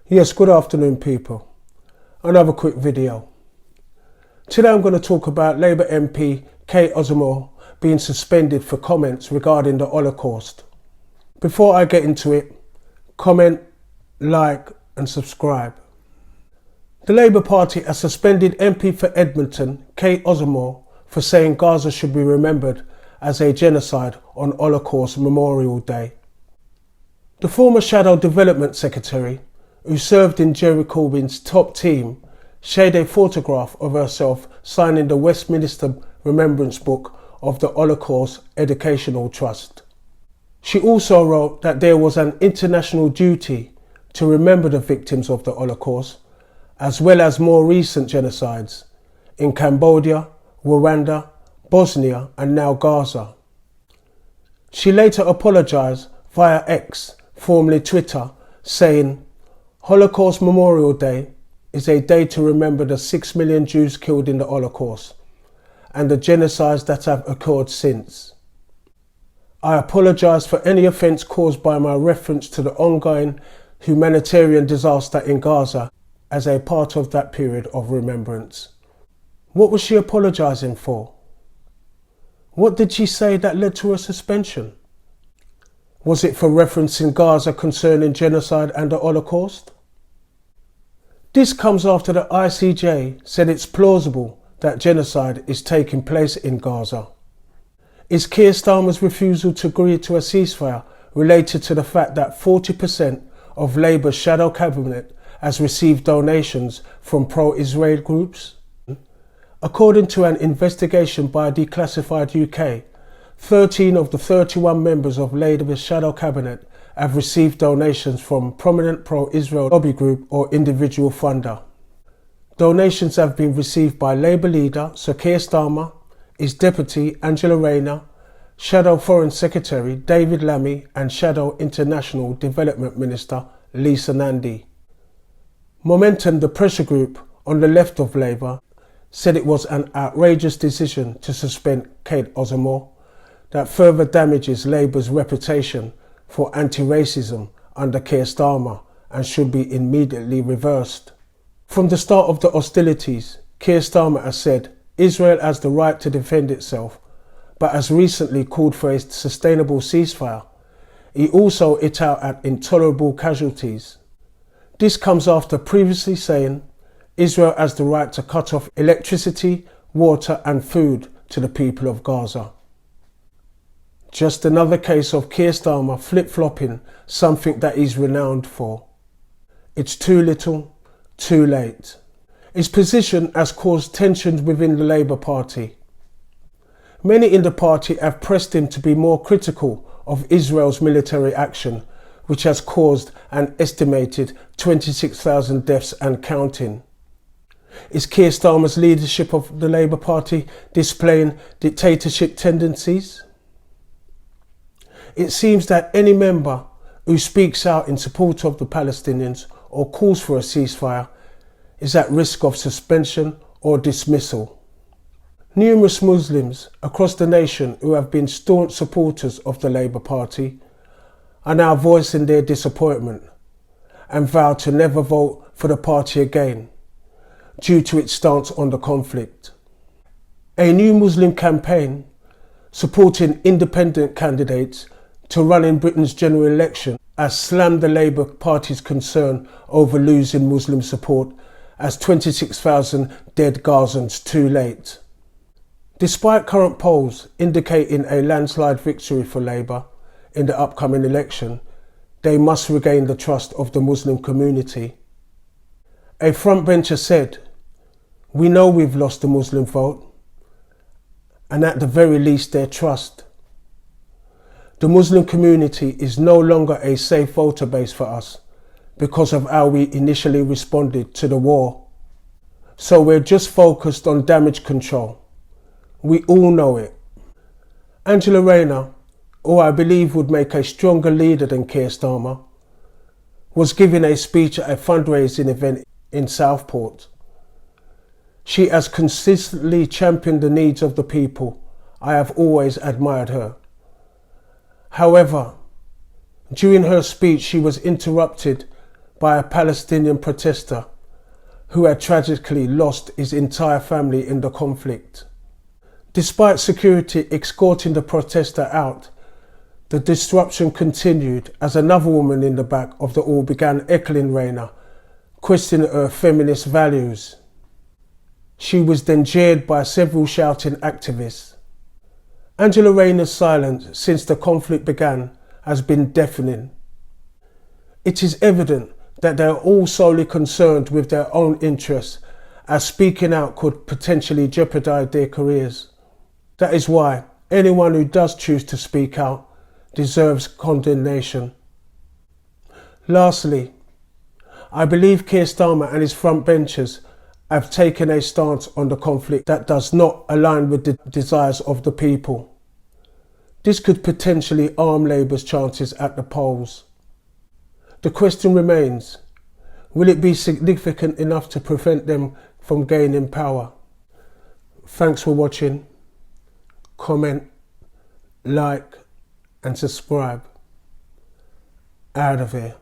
Yes, good afternoon people. Another quick video. Today I'm going to talk about Labour MP Kate Osamor being suspended for comments regarding the Holocaust. Before I get into it, comment, like and subscribe. The Labour Party has suspended MP for Edmonton Kate Osamor for saying Gaza should be remembered as a genocide on Holocaust Memorial Day. The former Shadow Development Secretary, who served in Jerry Corbyn's top team, shared a photograph of herself signing the Westminster Remembrance Book of the Holocaust Educational Trust. She also wrote that there was an international duty to remember the victims of the Holocaust, as well as more recent genocides in Cambodia, Rwanda, Bosnia and now Gaza. She later apologised via X, formerly Twitter, saying, "Holocaust Memorial Day is a day to remember the 6 million Jews killed in the Holocaust and the genocides that have occurred since. I apologise for any offence caused by my reference to the ongoing humanitarian disaster in Gaza as a part of that period of remembrance." What was she apologising for? What did she say that led to her suspension? Was it for referencing Gaza concerning genocide and the Holocaust? This comes after the ICJ said it's plausible that genocide is taking place in Gaza. Is Keir Starmer's refusal to agree to a ceasefire related to the fact that 40% of Labour's shadow cabinet has received donations from pro-Israel groups? According to an investigation by Declassified UK, 13 of the 31 members of Labour's shadow cabinet have received donations from prominent pro-Israel lobby group or individual funder. Donations have been received by Labour leader Sir Kier Starmer, his deputy Angela Rayner, Shadow Foreign Secretary David Lammy and Shadow International Development Minister Lisa Nandy. Momentum, the pressure group on the left of Labour, said it was an outrageous decision to suspend Kate Osamor that further damages Labour's reputation for anti-racism under Keir Starmer and should be immediately reversed. From the start of the hostilities, Keir Starmer has said Israel has the right to defend itself, but has recently called for a sustainable ceasefire. He also hit out at intolerable casualties. This comes after previously saying Israel has the right to cut off electricity, water and food to the people of Gaza. Just another case of Keir Starmer flip-flopping something that he's renowned for. It's too little, too late. His position has caused tensions within the Labour Party. Many in the party have pressed him to be more critical of Israel's military action, which has caused an estimated 26,000 deaths and counting. Is Keir Starmer's leadership of the Labour Party displaying dictatorship tendencies? It seems that any member who speaks out in support of the Palestinians or calls for a ceasefire is at risk of suspension or dismissal. Numerous Muslims across the nation who have been staunch supporters of the Labour Party are now voicing their disappointment and vow to never vote for the party again due to its stance on the conflict. A new Muslim campaign supporting independent candidates to run in Britain's general election has slammed the Labour Party's concern over losing Muslim support as 26,000 dead Gazans too late. Despite current polls indicating a landslide victory for Labour in the upcoming election, they must regain the trust of the Muslim community. A frontbencher said, "We know we've lost the Muslim vote, and at the very least their trust. The Muslim community is no longer a safe voter base for us because of how we initially responded to the war. So we're just focused on damage control. We all know it." Angela Rayner, who I believe would make a stronger leader than Keir Starmer, was giving a speech at a fundraising event in Southport. She has consistently championed the needs of the people. I have always admired her. However, during her speech she was interrupted by a Palestinian protester who had tragically lost his entire family in the conflict. Despite security escorting the protester out, the disruption continued as another woman in the back of the hall began heckling Reyna, questioning her feminist values. She was then jeered by several shouting activists. Angela Reyna's silence since the conflict began has been deafening. It is evident that they are all solely concerned with their own interests, as speaking out could potentially jeopardize their careers. That is why anyone who does choose to speak out deserves condemnation. Lastly, I believe Keir Starmer and his frontbenchers have taken a stance on the conflict that does not align with the desires of the people. This could potentially harm Labour's chances at the polls. The question remains, will it be significant enough to prevent them from gaining power? Thanks for watching. Comment, like and subscribe. Out of here.